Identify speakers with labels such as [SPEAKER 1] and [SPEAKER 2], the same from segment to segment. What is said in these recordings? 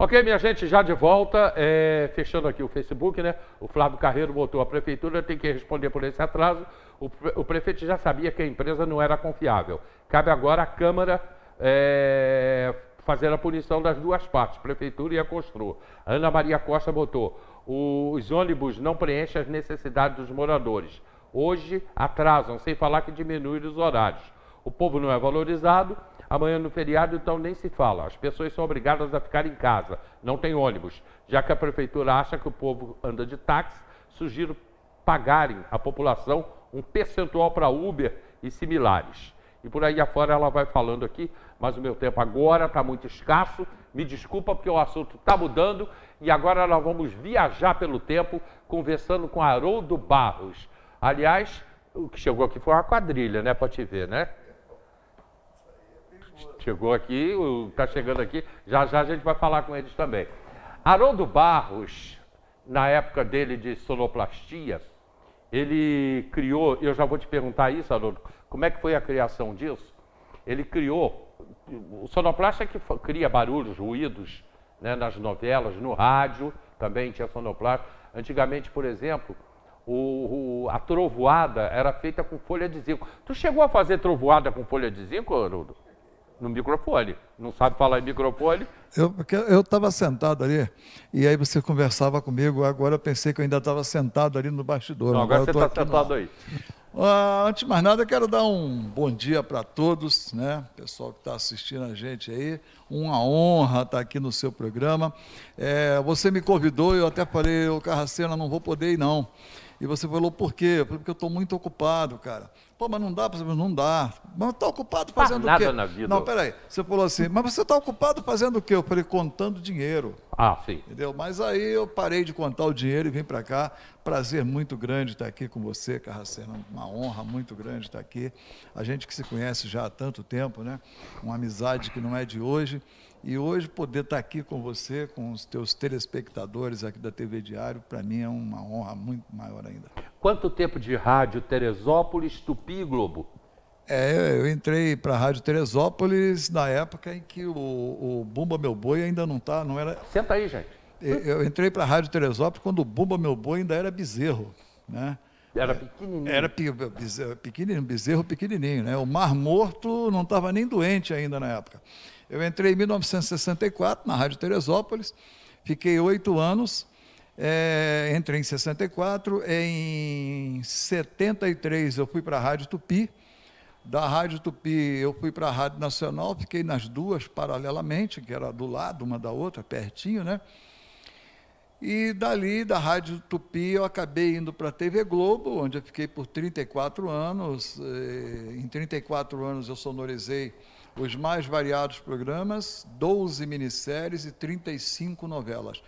[SPEAKER 1] Ok, minha gente, já de volta, fechando aqui o Facebook, né? O Flávio Carreiro botou: a prefeitura tem que responder por esse atraso. O prefeito já sabia que a empresa não era confiável. Cabe agora à Câmara fazer a punição das duas partes, prefeitura e a Constru. A Ana Maria Costa botou: os ônibus não preenchem as necessidades dos moradores. Hoje atrasam, sem falar que diminuem os horários. O povo não é valorizado. Amanhã no feriado, então, nem se fala. As pessoas são obrigadas a ficar em casa. Não tem ônibus. Já que a prefeitura acha que o povo anda de táxi, sugiro pagarem à população um percentual para Uber e similares. E por aí afora ela vai falando aqui, mas o meu tempo agora está muito escasso. Me desculpa porque o assunto está mudando. E agora nós vamos viajar pelo tempo, conversando com Haroldo Barros. Aliás, o que chegou aqui foi uma quadrilha, né? Para te ver, né? Chegou aqui, está chegando aqui, já já a gente vai falar com eles também. Haroldo Barros, na época dele de sonoplastia, ele criou, eu já vou te perguntar isso, Haroldo, como é que foi a criação disso? Ele criou, o sonoplasta que cria barulhos, ruídos, né, nas novelas, no rádio, também tinha sonoplasta. Antigamente, por exemplo, a trovoada era feita com folha de zinco. Tu chegou a fazer trovoada com folha de zinco, Haroldo? No microfone. Não sabe falar em microfone?
[SPEAKER 2] Eu estava sentado ali, e aí você conversava comigo, agora eu pensei que eu ainda estava sentado ali no bastidor.
[SPEAKER 1] Não, agora você está sentado aí.
[SPEAKER 2] Antes de mais nada, quero dar um bom dia para todos, né? Pessoal que está assistindo a gente aí. Uma honra estar aqui no seu programa. Você me convidou, eu até falei: ô Carracena, não vou poder ir não. E você falou: por quê? Eu falei: porque eu estou muito ocupado, cara. Pô, mas não dá, não dá. Mas está ocupado fazendo o quê?
[SPEAKER 1] Nada na vida.
[SPEAKER 2] Não, peraí. Você falou assim: mas você está ocupado fazendo o quê? Eu falei: contando dinheiro.
[SPEAKER 1] Ah, sim.
[SPEAKER 2] Entendeu? Mas aí eu parei de contar o dinheiro e vim para cá. Prazer muito grande estar aqui com você, Carracena. Uma honra muito grande estar aqui. A gente que se conhece já há tanto tempo, né? Uma amizade que não é de hoje. E hoje poder estar aqui com você, com os teus telespectadores aqui da TV Diário, para mim é uma honra muito maior ainda.
[SPEAKER 1] Quanto tempo de rádio Teresópolis, Tupi e Globo?
[SPEAKER 2] Eu entrei para a Rádio Teresópolis na época em que o Bumba Meu Boi ainda não era...
[SPEAKER 1] Senta aí, gente.
[SPEAKER 2] Eu entrei para a Rádio Teresópolis quando o Bumba Meu Boi ainda era bezerro, né?
[SPEAKER 1] Era pequenininho.
[SPEAKER 2] Era pequenininho, bezerro pequenininho, né? O Mar Morto não estava nem doente ainda na época. Eu entrei em 1964 na Rádio Teresópolis, fiquei 8 anos, entrei em 64, em 73 eu fui para a Rádio Tupi, da Rádio Tupi eu fui para a Rádio Nacional, fiquei nas duas paralelamente, que era do lado uma da outra, pertinho, né? E dali, da Rádio Tupi, eu acabei indo para a TV Globo, onde eu fiquei por 34 anos. Em 34 anos eu sonorizei os mais variados programas, 12 minisséries e 35 novelas.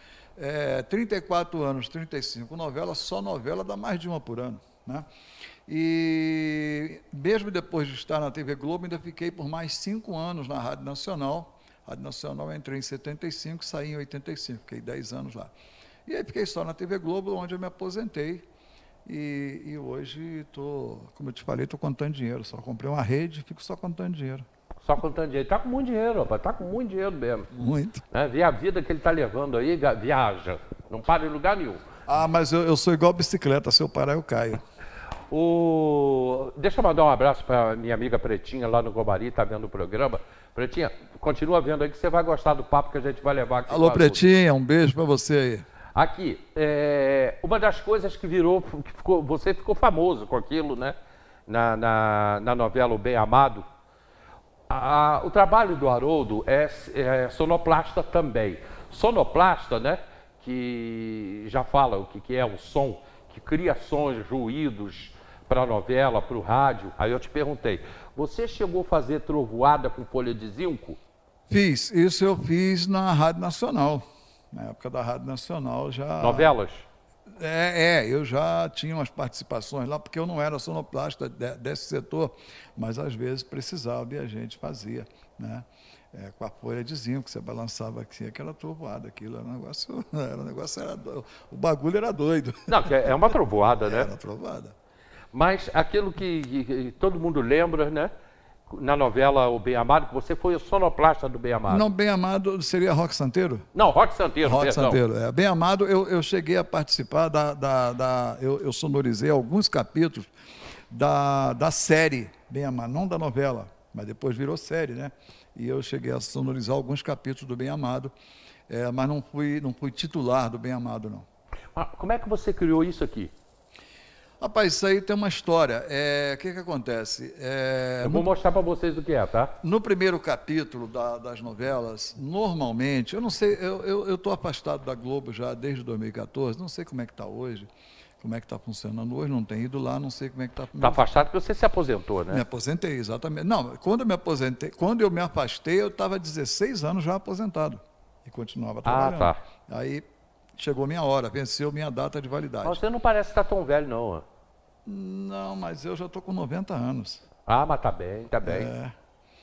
[SPEAKER 2] 34 anos, 35 novelas, só novela dá mais de uma por ano, né? E mesmo depois de estar na TV Globo, ainda fiquei por mais 5 anos na Rádio Nacional. A Rádio Nacional eu entrei em 75, saí em 85, fiquei 10 anos lá. E aí fiquei só na TV Globo, onde eu me aposentei. E hoje como eu te falei, estou contando dinheiro. Só comprei uma rede e fico só contando dinheiro.
[SPEAKER 1] Só contando dinheiro. Está com muito dinheiro, rapaz. Está com muito dinheiro mesmo.
[SPEAKER 2] Muito.
[SPEAKER 1] Vê a vida que ele está levando aí, viaja. Não para em lugar nenhum.
[SPEAKER 2] Ah, mas eu sou igual bicicleta. Se eu parar, eu caio.
[SPEAKER 1] Deixa eu mandar um abraço para minha amiga Pretinha, lá no Gomari, está vendo o programa. Pretinha, continua vendo aí que você vai gostar do papo que a gente vai levar aqui.
[SPEAKER 2] Alô, Pretinha, um beijo para você aí.
[SPEAKER 1] Aqui, uma das coisas que você ficou famoso com aquilo, né? Na novela O Bem Amado. O trabalho do Haroldo é sonoplasta também. Sonoplasta, né? Que já fala o que é o som, que cria sons, ruídos para a novela, para o rádio. Aí eu te perguntei, você chegou a fazer trovoada com folha de zinco?
[SPEAKER 2] Fiz, isso eu fiz na Rádio Nacional. Na época da Rádio Nacional já...
[SPEAKER 1] Novelas?
[SPEAKER 2] Eu já tinha umas participações lá, porque eu não era sonoplasta desse setor, mas às vezes precisava e a gente fazia, né? Com a folha de zinco, você balançava aqui, aquela trovoada, aquilo era um negócio, o bagulho era doido.
[SPEAKER 1] Não, é uma trovoada, né?
[SPEAKER 2] Era uma trovoada.
[SPEAKER 1] Mas aquilo que todo mundo lembra, né? na novela O Bem Amado, que você foi o sonoplasta do Bem Amado.
[SPEAKER 2] Não, Bem Amado seria Roque Santeiro?
[SPEAKER 1] Não, Roque Santeiro,
[SPEAKER 2] Roque
[SPEAKER 1] perdão.
[SPEAKER 2] Santeiro, é. Bem Amado, eu cheguei a participar eu sonorizei alguns capítulos da série Bem Amado, não da novela, mas depois virou série, né? E eu cheguei a sonorizar alguns capítulos do Bem Amado, mas não fui titular do Bem Amado, não.
[SPEAKER 1] Como é que você criou isso aqui?
[SPEAKER 2] Rapaz, isso aí tem uma história. O que acontece?
[SPEAKER 1] Eu vou mostrar para vocês o que é, tá?
[SPEAKER 2] No primeiro capítulo das novelas, normalmente, eu não sei, eu estou afastado da Globo já desde 2014, não sei como é que está hoje, como é que está funcionando hoje, não tenho ido lá, não sei como é que está.
[SPEAKER 1] Está afastado porque você se aposentou, né?
[SPEAKER 2] Me aposentei, exatamente. Não, quando eu me afastei, eu estava 16 anos já aposentado e continuava trabalhando.
[SPEAKER 1] Ah, tá.
[SPEAKER 2] Aí chegou minha hora, venceu minha data de validade.
[SPEAKER 1] Mas você não parece estar tão velho, não. Ó.
[SPEAKER 2] Não, mas eu já estou com 90 anos.
[SPEAKER 1] Ah, mas tá bem, tá bem.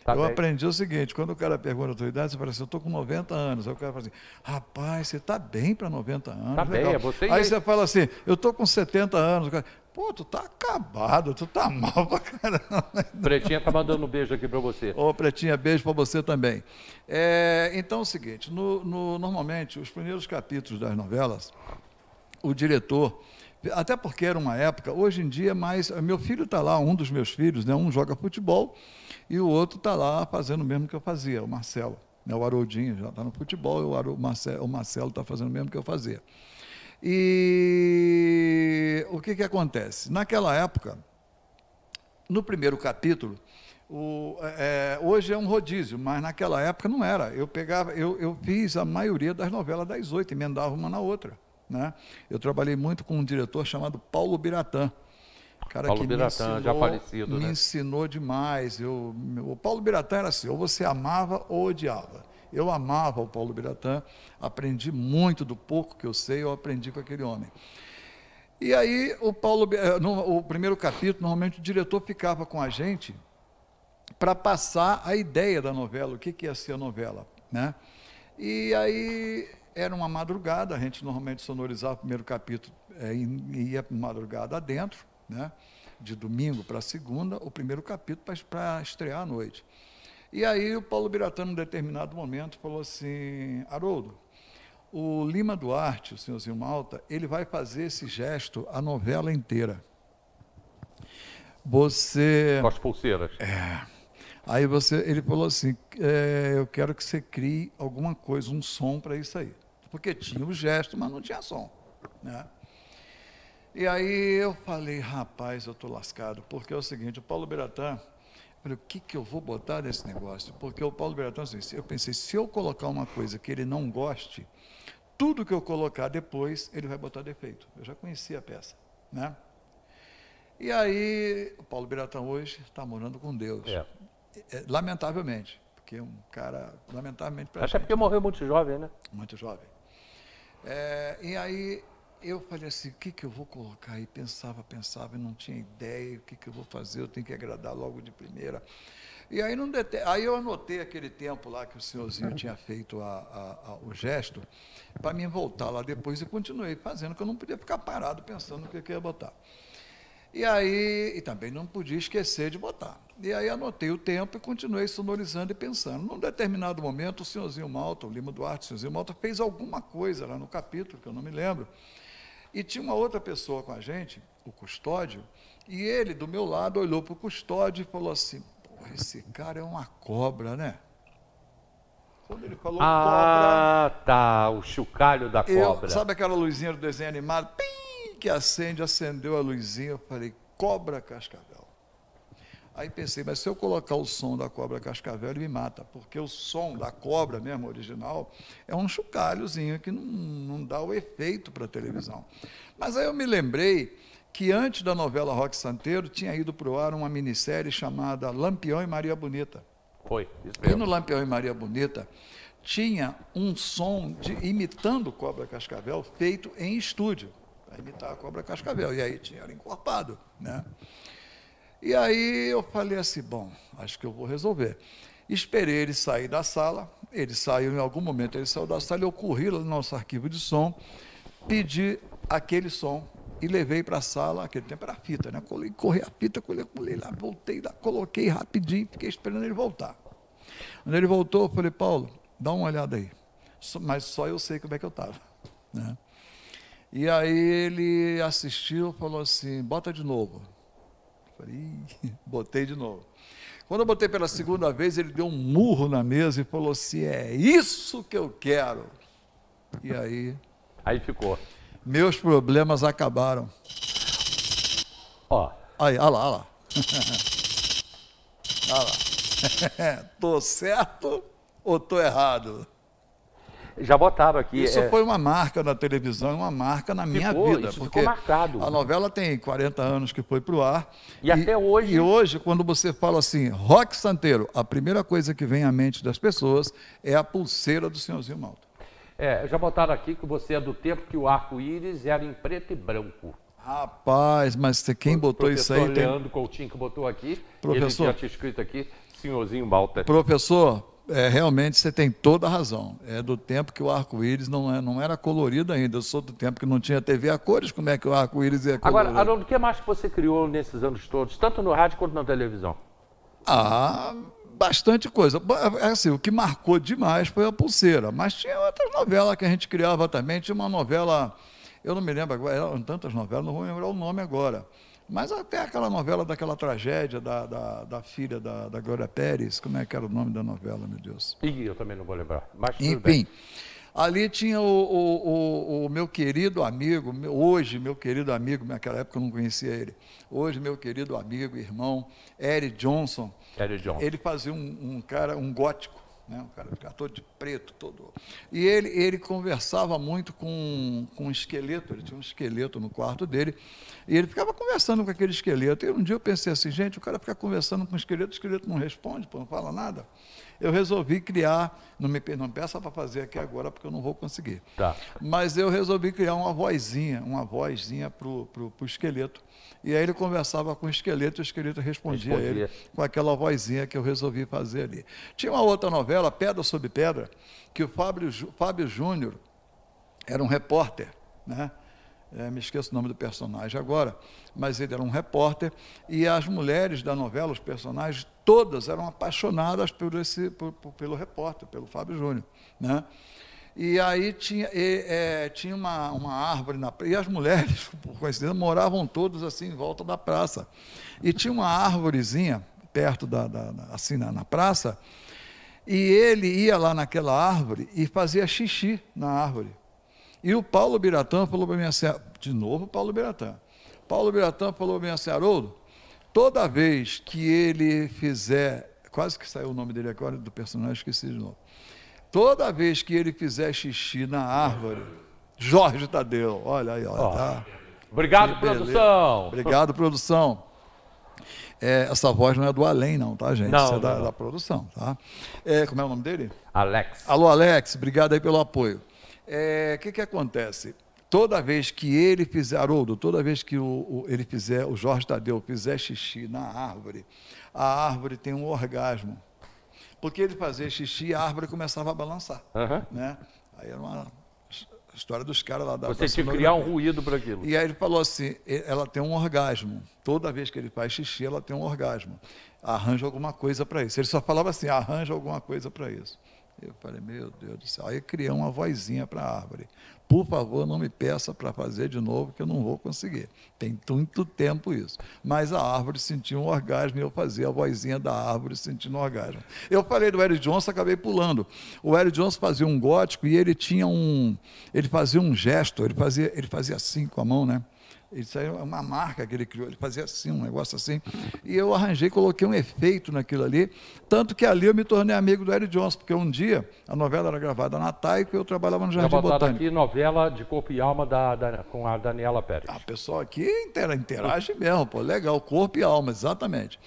[SPEAKER 1] Tá
[SPEAKER 2] eu
[SPEAKER 1] bem.
[SPEAKER 2] aprendi o seguinte, quando o cara pergunta a tua idade, você fala assim, eu estou com 90 anos. Aí o cara fala assim, rapaz, você está bem para 90 anos.
[SPEAKER 1] Tá
[SPEAKER 2] legal.
[SPEAKER 1] bem, é você.
[SPEAKER 2] Aí você fala assim, eu estou com 70 anos. O cara, pô, tu tá acabado, tu tá mal pra caramba.
[SPEAKER 1] Pretinha tá mandando um beijo aqui para você.
[SPEAKER 2] Ô, Pretinha, beijo para você também. Então é o seguinte, normalmente, os primeiros capítulos das novelas, o diretor, até porque era uma época, hoje em dia, mas meu filho está lá, um dos meus filhos, né, um joga futebol e o outro está lá fazendo o mesmo que eu fazia, o Marcelo. Né, o Haroldinho já está no futebol e o Marcelo está fazendo o mesmo que eu fazia. E o que acontece? Naquela época, no primeiro capítulo, hoje é um rodízio, mas naquela época não era. Eu fiz a maioria das novelas das 8, emendava uma na outra. Né? Eu trabalhei muito com um diretor chamado Paulo Biratã. Cara
[SPEAKER 1] Paulo
[SPEAKER 2] que
[SPEAKER 1] Biratã, já falecido,
[SPEAKER 2] me
[SPEAKER 1] né?
[SPEAKER 2] ensinou demais. O Paulo Biratã era assim, ou você amava ou odiava. Eu amava o Paulo Biratã, aprendi muito do pouco que eu sei, eu aprendi com aquele homem. E aí, no primeiro capítulo, normalmente o diretor ficava com a gente para passar a ideia da novela, o que ia ser a novela. Né? E aí, era uma madrugada, a gente normalmente sonorizava o primeiro capítulo, ia madrugada adentro, né? De domingo para segunda, o primeiro capítulo para estrear à noite. E aí o Paulo Biratã, num determinado momento, falou assim, Haroldo, o Lima Duarte, o senhorzinho Malta, ele vai fazer esse gesto a novela inteira. Você...
[SPEAKER 1] Com as pulseiras.
[SPEAKER 2] Aí ele falou assim, eu quero que você crie alguma coisa, um som para isso aí. Porque tinha o gesto, mas não tinha som. Né? E aí eu falei, rapaz, eu estou lascado, porque é o seguinte, o Paulo Biratã, eu falei, o que eu vou botar nesse negócio? Porque o Paulo Biratã, assim, eu pensei, se eu colocar uma coisa que ele não goste, tudo que eu colocar depois, ele vai botar defeito. Eu já conhecia a peça. Né? E aí, o Paulo Biratã hoje está morando com Deus. Lamentavelmente, porque é um cara, lamentavelmente para a gente.
[SPEAKER 1] Acho porque morreu muito jovem, né?
[SPEAKER 2] Muito jovem. E aí eu falei assim, o que eu vou colocar aí? Pensava e não tinha ideia, o que eu vou fazer, eu tenho que agradar logo de primeira. E aí, aí eu anotei aquele tempo lá que o senhorzinho tinha feito o gesto, para mim voltar lá depois e continuei fazendo, que eu não podia ficar parado pensando no que eu ia botar. E aí, e também não podia esquecer de botar. E aí anotei o tempo e continuei sonorizando e pensando. Num determinado momento, o senhorzinho Malta, o Lima Duarte, o senhorzinho Malta, fez alguma coisa lá no capítulo, que eu não me lembro. E tinha uma outra pessoa com a gente, o Custódio, e ele, do meu lado, olhou para o Custódio e falou assim, porra, esse cara é uma cobra, né? Quando ele falou cobra...
[SPEAKER 1] Tá, o chocalho da cobra.
[SPEAKER 2] Sabe aquela luzinha do desenho animado? Pim! Que acendeu a luzinha, eu falei, cobra cascavel. Aí pensei, mas se eu colocar o som da cobra cascavel, ele me mata, porque o som da cobra mesmo, original, é um chocalhozinho que não dá o efeito para a televisão. Mas aí eu me lembrei que antes da novela Roque Santeiro, tinha ido para o ar uma minissérie chamada Lampião e Maria Bonita.
[SPEAKER 1] Foi, isso mesmo.
[SPEAKER 2] E no Lampião e Maria Bonita, tinha um som imitando cobra cascavel, feito em estúdio. Para imitar a cobra cascavel, e aí tinha ela encorpado, né? E aí eu falei assim, bom, acho que eu vou resolver. Esperei ele sair da sala, ele saiu em algum momento, ele saiu da sala, eu corri lá no nosso arquivo de som, pedi aquele som e levei para a sala, aquele tempo era fita, né? Corri a fita, colei lá, voltei lá, coloquei rapidinho, fiquei esperando ele voltar. Quando ele voltou, eu falei, Paulo, dá uma olhada aí. Mas só eu sei como é que eu estava, né? E aí ele assistiu, falou assim, bota de novo. Eu falei, botei de novo. Quando eu botei pela segunda vez, ele deu um murro na mesa e falou assim, é isso que eu quero. E aí...
[SPEAKER 1] Aí ficou.
[SPEAKER 2] Meus problemas acabaram.
[SPEAKER 1] Ó.
[SPEAKER 2] Aí, olha lá, olha lá. Olha lá. Tô certo ou tô errado?
[SPEAKER 1] Já botaram aqui.
[SPEAKER 2] Isso foi uma marca na televisão, uma marca na minha vida.
[SPEAKER 1] Isso
[SPEAKER 2] porque
[SPEAKER 1] ficou marcado.
[SPEAKER 2] A novela tem 40 anos que foi para o ar.
[SPEAKER 1] E até hoje.
[SPEAKER 2] E hoje, quando você fala assim, Roque Santeiro, a primeira coisa que vem à mente das pessoas é a pulseira do Senhorzinho Malta.
[SPEAKER 1] Já botaram aqui que você é do tempo que o arco-íris era em preto e branco.
[SPEAKER 2] Rapaz, mas quem botou isso aí...
[SPEAKER 1] Professor Leandro Coutinho que botou aqui.
[SPEAKER 2] Professor,
[SPEAKER 1] ele já tinha escrito aqui, Senhorzinho Malta.
[SPEAKER 2] Professor... realmente você tem toda a razão. É do tempo que o arco-íris não era colorido ainda. Eu sou do tempo que não tinha TV a cores, como é que o arco-íris é colorido?
[SPEAKER 1] Agora, Haroldo, o que mais que você criou nesses anos todos, tanto no rádio quanto na televisão?
[SPEAKER 2] Bastante coisa. Assim, o que marcou demais foi a pulseira, mas tinha outras novelas que a gente criava também. Tinha uma novela, eu não me lembro agora, eram tantas novelas, não vou lembrar o nome agora. Mas até aquela novela daquela tragédia da filha da Glória Pérez, como é que era o nome da novela, meu Deus?
[SPEAKER 1] Eu também não vou lembrar. Mas
[SPEAKER 2] enfim, ali tinha o meu querido amigo, hoje meu querido amigo, naquela época eu não conhecia ele, hoje meu querido amigo, irmão, Eric Johnson. Ele fazia um cara, um gótico, né? Um cara todo de preto, todo. E ele conversava muito com um esqueleto, ele tinha um esqueleto no quarto dele, e ele ficava conversando com aquele esqueleto. E um dia eu pensei assim, gente, o cara fica conversando com o esqueleto não responde, não fala nada. Eu resolvi criar, não peça para fazer aqui agora, porque eu não vou conseguir.
[SPEAKER 1] Tá.
[SPEAKER 2] Mas eu resolvi criar uma vozinha para o esqueleto. E aí ele conversava com o esqueleto e o esqueleto respondia a ele com aquela vozinha que eu resolvi fazer ali. Tinha uma outra novela, Pedra sobre Pedra, que o Fábio Júnior era um repórter, né? Me esqueço o nome do personagem agora, mas ele era um repórter, e as mulheres da novela, os personagens, todas eram apaixonadas pelo repórter, pelo Fábio Júnior, né? E aí tinha uma árvore na praça, e as mulheres, por coincidência, moravam todas assim em volta da praça. E tinha uma árvorezinha perto assim na praça, e ele ia lá naquela árvore e fazia xixi na árvore. E o Paulo Biratã falou para mim assim, de novo Paulo Biratã. Paulo Biratã falou para mim assim, Haroldo, toda vez que ele fizer, quase que saiu o nome dele agora, do personagem, esqueci de novo. Toda vez que ele fizer xixi na árvore, Jorge Tadeu, olha aí, olha, tá?
[SPEAKER 1] Obrigado, produção.
[SPEAKER 2] Obrigado, produção. Essa voz não é do além, não, tá, gente?
[SPEAKER 1] Não,
[SPEAKER 2] isso é da produção, tá? Como é o nome dele?
[SPEAKER 1] Alex.
[SPEAKER 2] Alô, Alex, obrigado aí pelo apoio. O que acontece? Toda vez que ele fizer, Haroldo, toda vez que ele fizer, o Jorge Tadeu fizer xixi na árvore, a árvore tem um orgasmo. Porque ele fazia xixi e a árvore começava a balançar. Né? Aí era uma história dos caras lá da...
[SPEAKER 1] Você tinha que criar um ruído para aquilo.
[SPEAKER 2] E aí ele falou assim, ela tem um orgasmo. Toda vez que ele faz xixi, ela tem um orgasmo. Arranja alguma coisa para isso. Ele só falava assim, arranja alguma coisa para isso. Eu falei, meu Deus do céu. Aí eu criei uma vozinha para a árvore. Por favor, não me peça para fazer de novo, que eu não vou conseguir. Tem muito tempo isso. Mas a árvore sentia um orgasmo e eu fazia a vozinha da árvore sentindo um orgasmo. Eu falei do Eric Johnson, acabei pulando. O Eric Johnson fazia um gótico e ele fazia um gesto, ele fazia assim com a mão, né? Isso aí é uma marca que ele criou, ele fazia assim, um negócio assim, e eu arranjei, coloquei um efeito naquilo ali, tanto que ali eu me tornei amigo do Eric Johnson, porque um dia a novela era gravada na Taico e eu trabalhava no Jardim Botânico.
[SPEAKER 1] Aqui novela de Corpo e Alma com a Daniela Pérez.
[SPEAKER 2] A pessoa aqui interage mesmo, pô, legal, Corpo e Alma, exatamente.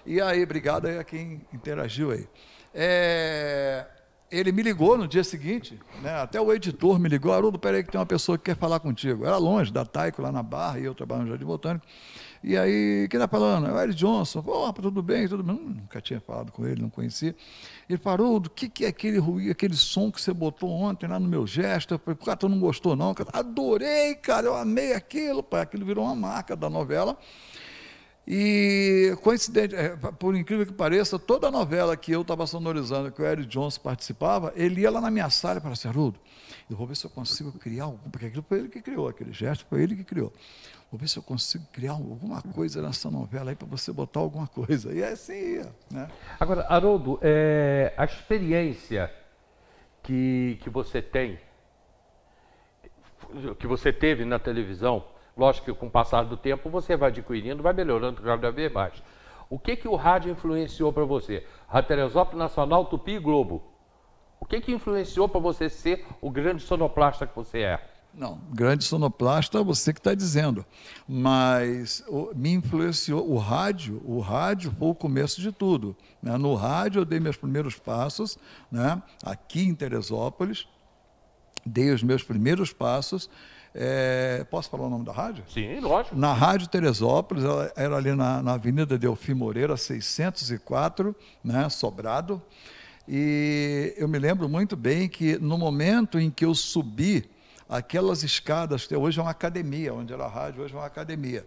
[SPEAKER 2] E aí, obrigado aí a quem interagiu aí. Ele me ligou no dia seguinte, né? Até o editor me ligou, Haroldo, peraí que tem uma pessoa que quer falar contigo. Era longe, da Taico, lá na Barra, e eu trabalho no Jardim Botânico. E aí, quem está falando? É o Eric Johnson. Pô, tudo bem, tudo bem. Nunca tinha falado com ele, não conhecia. Ele parou, o que é aquele ruído, aquele som que você botou ontem lá no meu gesto? Eu falei, cara, tu não gostou não? Cara, adorei, cara, eu amei aquilo, pai. Aquilo virou uma marca da novela. E, coincidente, por incrível que pareça, toda a novela que eu estava sonorizando, que o Eric Johnson participava, ele ia lá na minha sala e falava assim, Haroldo, eu vou ver se eu consigo criar algum, porque aquilo foi ele que criou, aquele gesto foi ele que criou. Vou ver se eu consigo criar alguma coisa nessa novela aí para você botar alguma coisa. E assim ia, né?
[SPEAKER 1] Agora, Haroldo, a experiência que você tem, que você teve na televisão, lógico que com o passar do tempo você vai adquirindo, vai melhorando cada vez mais. O que o rádio influenciou para você? Rádio Teresópolis, Nacional, Tupi e Globo. O que influenciou para você ser o grande sonoplasta que você é?
[SPEAKER 2] Não, grande sonoplasta é você que está dizendo, mas me influenciou o rádio foi o começo de tudo, né? No rádio eu dei meus primeiros passos, né? Aqui em Teresópolis, dei os meus primeiros passos. Posso falar o nome da rádio?
[SPEAKER 1] Sim, lógico.
[SPEAKER 2] Na Rádio Teresópolis, ela era ali na Avenida Delfim Moreira, 604, né? Sobrado, e eu me lembro muito bem que no momento em que eu subi aquelas escadas, que hoje é uma academia, onde era a rádio, hoje é uma academia.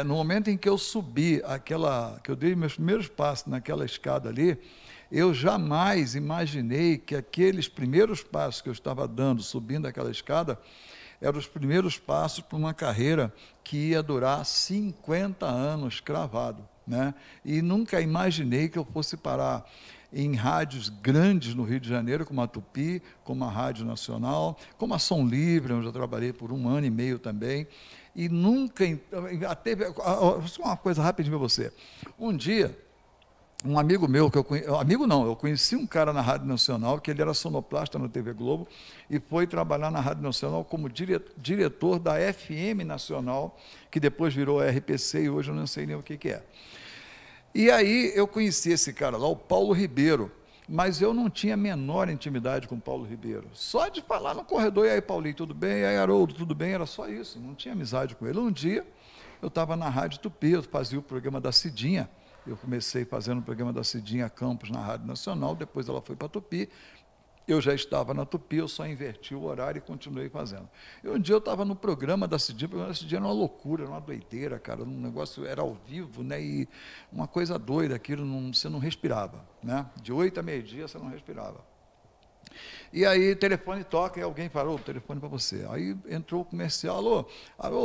[SPEAKER 2] No momento em que eu subi que eu dei meus primeiros passos naquela escada ali, eu jamais imaginei que aqueles primeiros passos que eu estava dando, subindo aquela escada, eram os primeiros passos para uma carreira que ia durar 50 anos cravado, né? E nunca imaginei que eu fosse parar em rádios grandes no Rio de Janeiro, como a Tupi, como a Rádio Nacional, como a Som Livre, onde eu trabalhei por 1 ano e meio também, e nunca, até uma coisa rapidinho para você, um dia, um amigo meu, eu conheci um cara na Rádio Nacional, que ele era sonoplasta na TV Globo, e foi trabalhar na Rádio Nacional como diretor da FM Nacional, que depois virou a RPC, e hoje eu não sei nem o que é. E aí eu conheci esse cara lá, o Paulo Ribeiro, mas eu não tinha a menor intimidade com o Paulo Ribeiro. Só de falar no corredor, e aí Paulinho, tudo bem? E aí Haroldo, tudo bem? Era só isso, não tinha amizade com ele. Um dia, eu estava na Rádio Tupi, eu fazia o programa da Cidinha, eu comecei fazendo o programa da Cidinha Campos na Rádio Nacional, depois ela foi para a Tupi, eu já estava na Tupi, eu só inverti o horário e continuei fazendo. E um dia eu estava no programa da Cidinha, o programa da Cidinha era uma loucura, era uma doideira, cara, um negócio, era ao vivo, né, e uma coisa doida, aquilo você não respirava, né, de 8 a meio-dia você não respirava. E aí, telefone toca e alguém parou o telefone para você. Aí entrou o comercial, alô,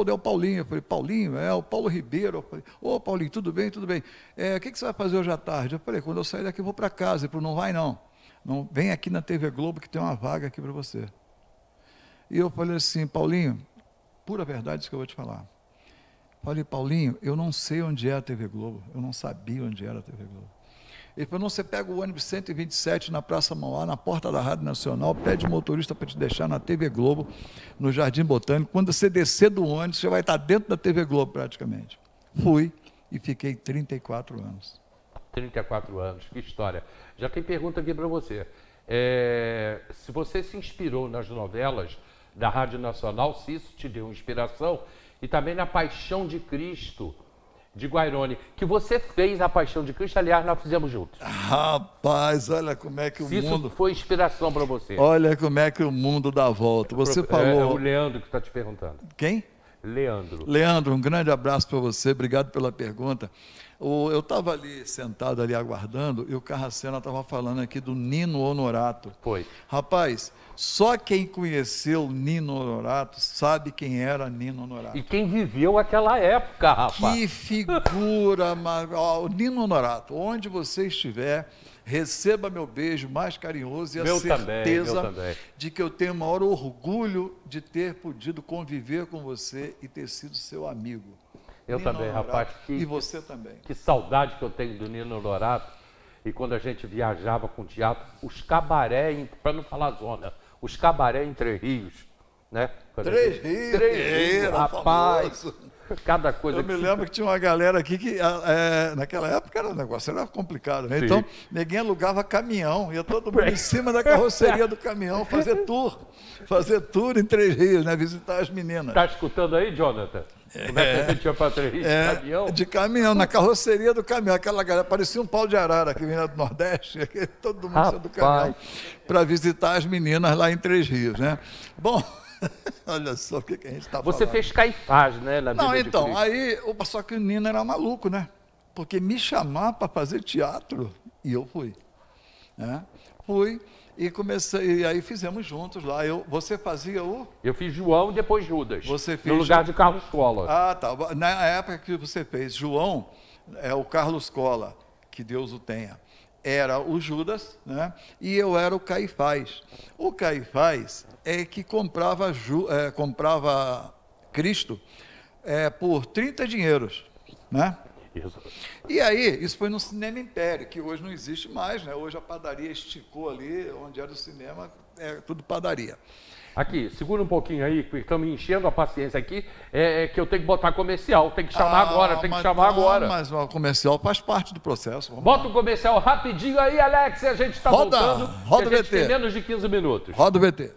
[SPEAKER 2] é o Paulinho. Eu falei, Paulinho? É o Paulo Ribeiro. Eu falei, ô Paulinho, tudo bem, tudo bem. O que você vai fazer hoje à tarde? Eu falei, quando eu sair daqui eu vou para casa. Ele falou, não vai não. Não, vem aqui na TV Globo que tem uma vaga aqui para você. E eu falei assim, Paulinho, pura verdade isso que eu vou te falar. Falei, Paulinho, eu não sei onde é a TV Globo. Eu não sabia onde era a TV Globo. Ele falou, não, você pega o ônibus 127 na Praça Mauá, na porta da Rádio Nacional, pede o motorista para te deixar na TV Globo, no Jardim Botânico. Quando você descer do ônibus, você vai estar dentro da TV Globo praticamente. Fui e fiquei 34 anos.
[SPEAKER 1] 34 anos, que história. Já tem pergunta aqui para você. Se você se inspirou nas novelas da Rádio Nacional, se isso te deu inspiração, e também na Paixão de Cristo, de Guairone, que você fez a Paixão de Cristo, aliás, nós fizemos juntos.
[SPEAKER 2] Rapaz, olha como é que o mundo...
[SPEAKER 1] Isso foi inspiração para você.
[SPEAKER 2] Olha como é que o mundo dá volta. Você falou...
[SPEAKER 1] É o Leandro que está te perguntando.
[SPEAKER 2] Quem?
[SPEAKER 1] Leandro.
[SPEAKER 2] Leandro, um grande abraço para você, obrigado pela pergunta. Eu estava ali, sentado ali, aguardando, e o Carracena estava falando aqui do Nino Honorato.
[SPEAKER 1] Foi.
[SPEAKER 2] Rapaz, só quem conheceu Nino Honorato sabe quem era Nino Honorato.
[SPEAKER 1] E quem viveu aquela época, rapaz.
[SPEAKER 2] Que figura, o Nino Honorato, onde você estiver, receba meu beijo mais carinhoso e a certeza de que eu tenho o maior orgulho de ter podido conviver com você e ter sido seu amigo.
[SPEAKER 1] Eu
[SPEAKER 2] Nino
[SPEAKER 1] também,
[SPEAKER 2] Honorato,
[SPEAKER 1] rapaz.
[SPEAKER 2] E você também.
[SPEAKER 1] Que saudade que eu tenho do Nino Honorato. E quando a gente viajava com teatro, os cabaré, para não falar zona, os cabaré Entre Rios, né?
[SPEAKER 2] Três Rios,
[SPEAKER 1] rapaz.
[SPEAKER 2] famoso.
[SPEAKER 1] Cada coisa
[SPEAKER 2] Eu me lembro que tinha uma galera aqui que, naquela época, o negócio era complicado, né?
[SPEAKER 1] Sim.
[SPEAKER 2] Então, ninguém alugava caminhão, ia todo mundo em cima da carroceria do caminhão fazer tour em Três Rios, né? Visitar as meninas.
[SPEAKER 1] Está escutando aí, Jonathan? Como é que você tinha para Três Rios de caminhão?
[SPEAKER 2] De caminhão, na carroceria do caminhão. Aquela galera parecia um pau de arara que vinha do Nordeste, todo mundo saiu do caminhão para visitar as meninas lá em Três Rios, né? Bom, olha só o que a gente está falando.
[SPEAKER 1] Você fez Caifás, né? Na
[SPEAKER 2] Não,
[SPEAKER 1] vida de
[SPEAKER 2] então,
[SPEAKER 1] Cristo.
[SPEAKER 2] aí, só que o Nino era maluco, né? Porque me chamar para fazer teatro, e eu fui. Né? Fui e comecei, e aí fizemos juntos lá. Você fazia o...
[SPEAKER 1] Eu fiz João e depois Judas.
[SPEAKER 2] Você fez
[SPEAKER 1] no lugar de Carlos Collor.
[SPEAKER 2] Ah, tá. Na época que você fez João, o Carlos Collor, que Deus o tenha, era o Judas, né? E eu era o Caifás. O Caifás é que comprava Cristo por 30 dinheiros, né?
[SPEAKER 1] Isso.
[SPEAKER 2] E aí, isso foi no Cinema Império, que hoje não existe mais, né? Hoje a padaria esticou ali, onde era o cinema, tudo padaria.
[SPEAKER 1] Aqui, segura um pouquinho aí, porque estamos enchendo a paciência aqui, que eu tenho que botar comercial, tem que chamar agora, tem que chamar agora.
[SPEAKER 2] Mas o comercial faz parte do processo.
[SPEAKER 1] Bota o comercial rapidinho aí, Alex, e a gente está voltando.
[SPEAKER 2] Roda o
[SPEAKER 1] a gente
[SPEAKER 2] VT.
[SPEAKER 1] tem menos de 15 minutos.
[SPEAKER 2] Roda o VT.